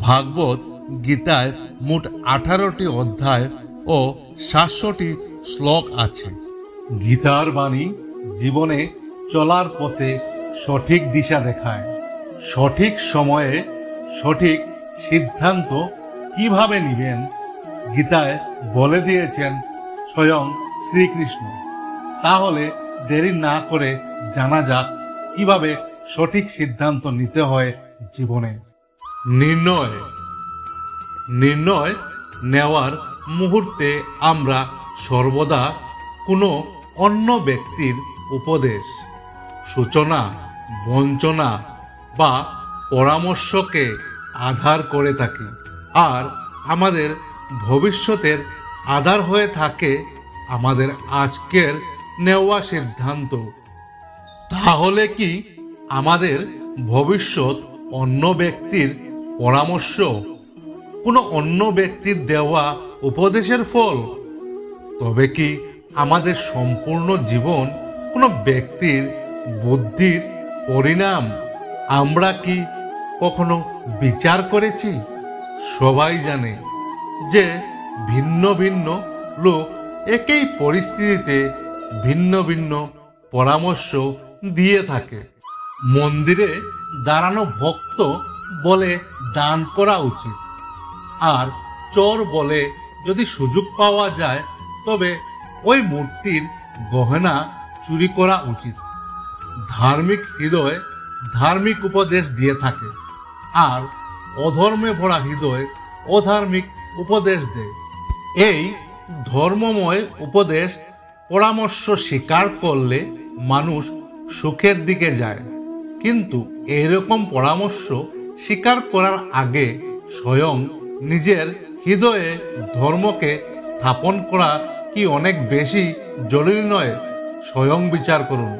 ভাগবত গীতায় মোট 18টি অধ্যায় ও 700টি শ্লোক আছে। গীতার বাণী জীবনে চলার পথে সঠিক দিশা দেখায়। সঠিক সময়ে সঠিক সিদ্ধান্ত কিভাবে নেবেন গীতায় বলে দিয়েছেন স্বয়ং শ্রীকৃষ্ণ। তাহলে দেরি না করে জানা যাক কিভাবে সঠিক সিদ্ধান্ত নিতে হয় জীবনে। নির্ণয় নেওয়ার মুহূর্তে আমরা সর্বদা কোনো অন্য ব্যক্তির উপদেশ, সূচনা, বঞ্চনা বা পরামর্শকে আধার করে থাকি, আর আমাদের ভবিষ্যতের আধার হয়ে থাকে আমাদের আজকের নেওয়া সিদ্ধান্ত। তাহলে কি আমাদের ভবিষ্যৎ অন্য ব্যক্তির পরামর্শ, কোনো অন্য ব্যক্তির দেওয়া উপদেশের ফল? তবে কি আমাদের সম্পূর্ণ জীবন কোনো ব্যক্তির বুদ্ধির পরিণাম? আমরা কি কখনো বিচার করেছি? সবাই জানে যে ভিন্ন ভিন্ন লোক একই পরিস্থিতিতে ভিন্ন ভিন্ন পরামর্শ দিয়ে থাকে। মন্দিরে দাঁড়ানো ভক্ত বলে দান করা উচিত, আর চোর বলে যদি সুযোগ পাওয়া যায় তবে ওই মূর্তির গহনা চুরি করা উচিত। ধার্মিক হৃদয় ধার্মিক উপদেশ দিয়ে থাকে, আর অধর্মে ভরা হৃদয় অধার্মিক উপদেশ দেয়। এই ধর্মময় উপদেশ পরামর্শ স্বীকার করলে মানুষ সুখের দিকে যায়, কিন্তু এরকম পরামর্শ স্বীকার করার আগে স্বয়ং নিজের হৃদয়ে ধর্মকে স্থাপন করা কি অনেক বেশি জরুরি নয়? স্বয়ং বিচার করুন।